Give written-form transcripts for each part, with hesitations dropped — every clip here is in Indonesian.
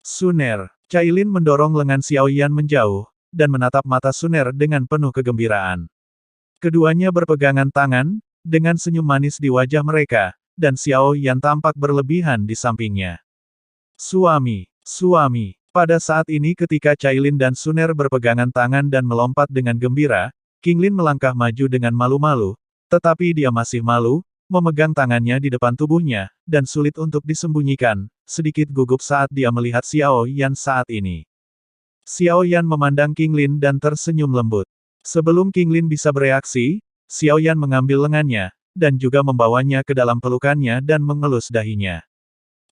Suner. Cailin mendorong lengan Xiao Yan menjauh, dan menatap mata Suner dengan penuh kegembiraan. Keduanya berpegangan tangan, dengan senyum manis di wajah mereka, dan Xiao Yan tampak berlebihan di sampingnya. Suami, suami. Pada saat ini ketika Cailin dan Suner berpegangan tangan dan melompat dengan gembira, Qinglin melangkah maju dengan malu-malu, tetapi dia masih malu, memegang tangannya di depan tubuhnya, dan sulit untuk disembunyikan, sedikit gugup saat dia melihat Xiao Yan saat ini. Xiao Yan memandang Qinglin dan tersenyum lembut. Sebelum Qinglin bisa bereaksi, Xiao Yan mengambil lengannya, dan juga membawanya ke dalam pelukannya dan mengelus dahinya.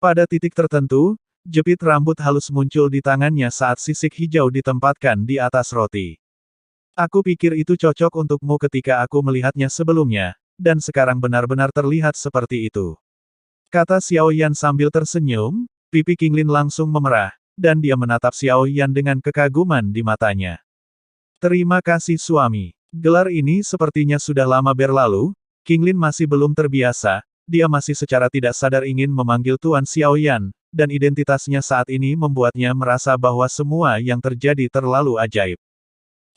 Pada titik tertentu, jepit rambut halus muncul di tangannya saat sisik hijau ditempatkan di atas roti. Aku pikir itu cocok untukmu ketika aku melihatnya sebelumnya, dan sekarang benar-benar terlihat seperti itu. Kata Xiao Yan sambil tersenyum, pipi Qinglin langsung memerah, dan dia menatap Xiao Yan dengan kekaguman di matanya. Terima kasih suami. Gelar ini sepertinya sudah lama berlalu, Qinglin masih belum terbiasa, dia masih secara tidak sadar ingin memanggil Tuan Xiao Yan, dan identitasnya saat ini membuatnya merasa bahwa semua yang terjadi terlalu ajaib.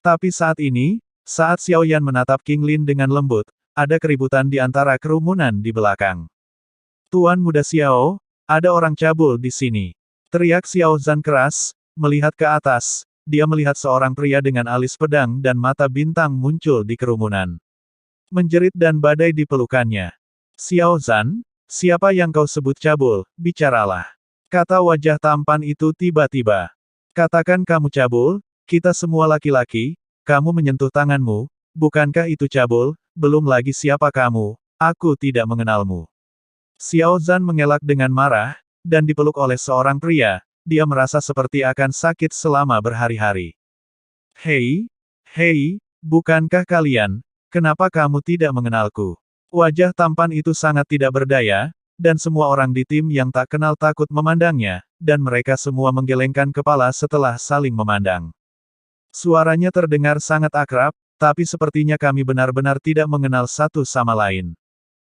Tapi saat ini, saat Xiao Yan menatap Qinglin dengan lembut, ada keributan di antara kerumunan di belakang. Tuan muda Xiao, ada orang cabul di sini. Teriak Xiao Zhan keras, melihat ke atas, dia melihat seorang pria dengan alis pedang dan mata bintang muncul di kerumunan. Menjerit dan badai di pelukannya. Xiao Zhan, siapa yang kau sebut cabul, bicaralah. Kata wajah tampan itu tiba-tiba. Katakan kamu cabul, kita semua laki-laki, kamu menyentuh tanganmu, bukankah itu cabul? Belum lagi siapa kamu, aku tidak mengenalmu. Xiao Zhan mengelak dengan marah, dan dipeluk oleh seorang pria, dia merasa seperti akan sakit selama berhari-hari. Hei, hei, bukankah kalian, kenapa kamu tidak mengenalku? Wajah tampan itu sangat tidak berdaya, dan semua orang di tim yang tak kenal takut memandangnya, dan mereka semua menggelengkan kepala setelah saling memandang. Suaranya terdengar sangat akrab, tapi sepertinya kami benar-benar tidak mengenal satu sama lain.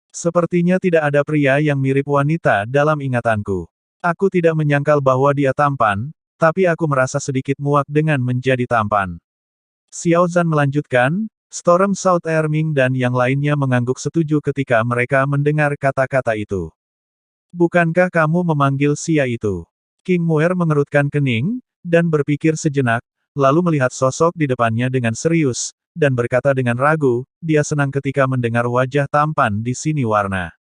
Sepertinya tidak ada pria yang mirip wanita dalam ingatanku. Aku tidak menyangkal bahwa dia tampan, tapi aku merasa sedikit muak dengan menjadi tampan. Xiao Zhan melanjutkan, Storm South Erming dan yang lainnya mengangguk setuju ketika mereka mendengar kata-kata itu. Bukankah kamu memanggil Xia itu? King Muer mengerutkan kening, dan berpikir sejenak, lalu melihat sosok di depannya dengan serius, dan berkata dengan ragu, dia senang ketika mendengar wajah tampan di sini warna.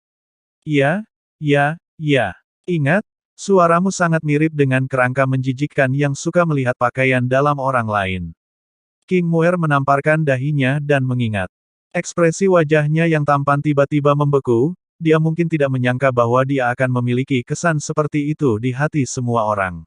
Ya, ya, ya. Ingat, suaramu sangat mirip dengan kerangka menjijikkan yang suka melihat pakaian dalam orang lain. King Muer menamparkan dahinya dan mengingat. Ekspresi wajahnya yang tampan tiba-tiba membeku, dia mungkin tidak menyangka bahwa dia akan memiliki kesan seperti itu di hati semua orang.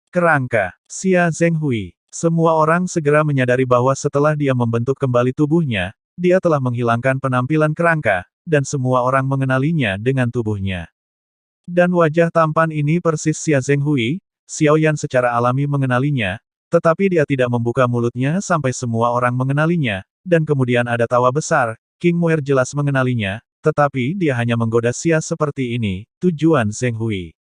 Kerangka, Xia Zhenghui. Semua orang segera menyadari bahwa setelah dia membentuk kembali tubuhnya, dia telah menghilangkan penampilan kerangka, dan semua orang mengenalinya dengan tubuhnya. Dan wajah tampan ini persis Xia Zhenghui, Xiao Yan secara alami mengenalinya, tetapi dia tidak membuka mulutnya sampai semua orang mengenalinya, dan kemudian ada tawa besar, King Muer jelas mengenalinya, tetapi dia hanya menggoda Xia seperti ini, tujuan Zhenghui.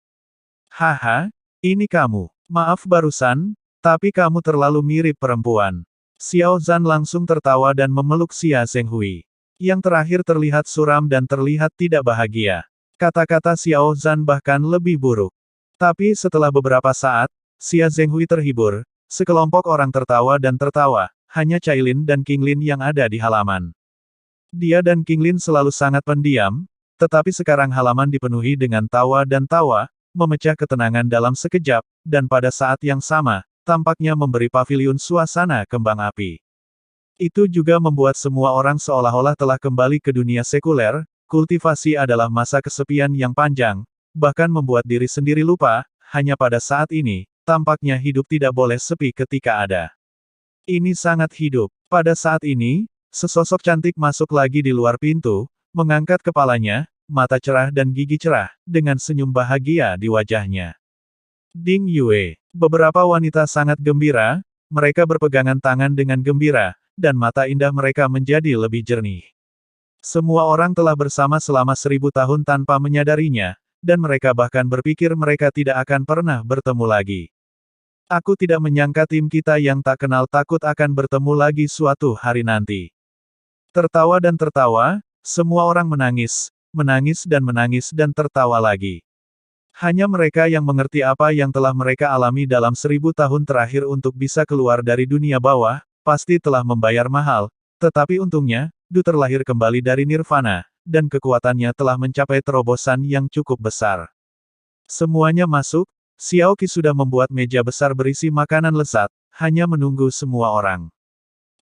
Haha, ini kamu. Maaf barusan, tapi kamu terlalu mirip perempuan. Xiao Zhan langsung tertawa dan memeluk Xia Zhenghui. Yang terakhir terlihat suram dan terlihat tidak bahagia. Kata-kata Xiao Zhan bahkan lebih buruk. Tapi setelah beberapa saat, Xia Zhenghui terhibur, sekelompok orang tertawa dan tertawa, hanya Cailin dan Qinglin yang ada di halaman. Dia dan Qinglin selalu sangat pendiam, tetapi sekarang halaman dipenuhi dengan tawa dan tawa, memecah ketenangan dalam sekejap, dan pada saat yang sama, tampaknya memberi paviliun suasana kembang api. Itu juga membuat semua orang seolah-olah telah kembali ke dunia sekuler, kultivasi adalah masa kesepian yang panjang, bahkan membuat diri sendiri lupa, hanya pada saat ini, tampaknya hidup tidak boleh sepi ketika ada. Ini sangat hidup. Pada saat ini, sesosok cantik masuk lagi di luar pintu, mengangkat kepalanya, mata cerah dan gigi cerah, dengan senyum bahagia di wajahnya. Ding Yue. Beberapa wanita sangat gembira, mereka berpegangan tangan dengan gembira, dan mata indah mereka menjadi lebih jernih. Semua orang telah bersama selama 1000 tahun tanpa menyadarinya, dan mereka bahkan berpikir mereka tidak akan pernah bertemu lagi. Aku tidak menyangka tim kita yang tak kenal takut akan bertemu lagi suatu hari nanti. Tertawa dan tertawa, semua orang menangis, menangis dan tertawa lagi. Hanya mereka yang mengerti apa yang telah mereka alami dalam 1000 tahun terakhir untuk bisa keluar dari dunia bawah, pasti telah membayar mahal, tetapi untungnya, Du terlahir kembali dari Nirvana, dan kekuatannya telah mencapai terobosan yang cukup besar. Semuanya masuk, Xiao Qi sudah membuat meja besar berisi makanan lezat, hanya menunggu semua orang.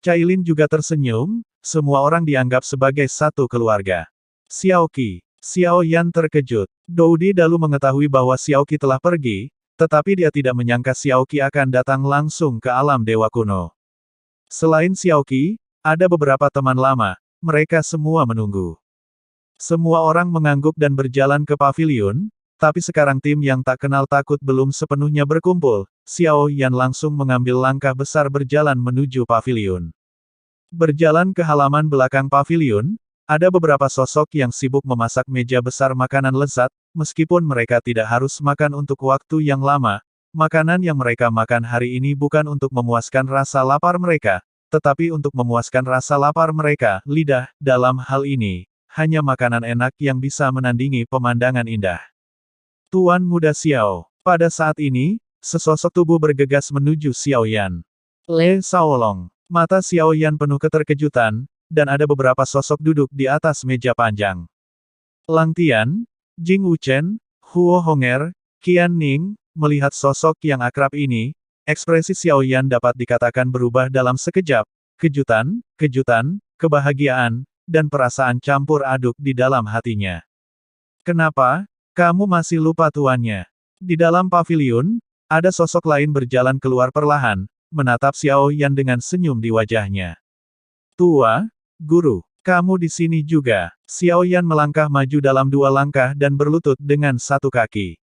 Cailin juga tersenyum, semua orang dianggap sebagai satu keluarga. Xiao Qi, Xiao Yan terkejut. Doudi Dalu mengetahui bahwa Xiao Qi telah pergi, tetapi dia tidak menyangka Xiao Qi akan datang langsung ke alam dewa kuno. Selain Xiao Qi, ada beberapa teman lama, mereka semua menunggu. Semua orang mengangguk dan berjalan ke paviliun, tapi sekarang tim yang tak kenal takut belum sepenuhnya berkumpul, Xiao Yan langsung mengambil langkah besar berjalan menuju paviliun. Berjalan ke halaman belakang paviliun, ada beberapa sosok yang sibuk memasak meja besar makanan lezat, meskipun mereka tidak harus makan untuk waktu yang lama, makanan yang mereka makan hari ini bukan untuk memuaskan rasa lapar mereka, tetapi untuk memuaskan rasa lapar mereka, lidah, dalam hal ini, hanya makanan enak yang bisa menandingi pemandangan indah. Tuan Muda Xiao. Pada saat ini, sesosok tubuh bergegas menuju Xiao Yan. Le Shaolong. Mata Xiao Yan penuh keterkejutan, dan ada beberapa sosok duduk di atas meja panjang. Lang Tian, Jing Wuchen, Huo Honger, Qian Ning, melihat sosok yang akrab ini, ekspresi Xiao Yan dapat dikatakan berubah dalam sekejap, kejutan, kebahagiaan, dan perasaan campur aduk di dalam hatinya. Kenapa? Kamu masih lupa tuannya. Di dalam paviliun, ada sosok lain berjalan keluar perlahan, menatap Xiao Yan dengan senyum di wajahnya. Tua, guru, kamu di sini juga. Xiao Yan melangkah maju dalam 2 langkah dan berlutut dengan 1 kaki.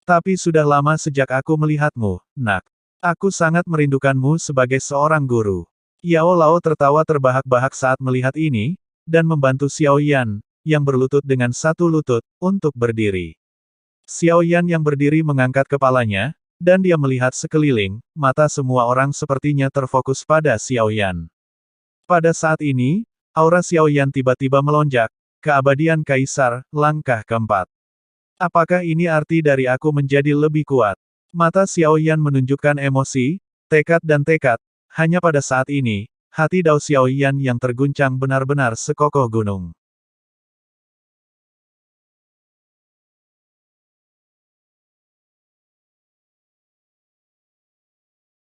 Tapi sudah lama sejak aku melihatmu, nak. Aku sangat merindukanmu sebagai seorang guru. Yao Lao tertawa terbahak-bahak saat melihat ini, dan membantu Xiao Yan, yang berlutut dengan 1 lutut, untuk berdiri. Xiao Yan yang berdiri mengangkat kepalanya, dan dia melihat sekeliling, mata semua orang sepertinya terfokus pada Xiao Yan. Pada saat ini, aura Xiao Yan tiba-tiba melonjak, keabadian Kaisar, langkah keempat. Apakah ini arti dari aku menjadi lebih kuat? Mata Xiao Yan menunjukkan emosi, tekad, hanya pada saat ini, hati Dao Xiao Yan yang terguncang benar-benar sekokoh gunung.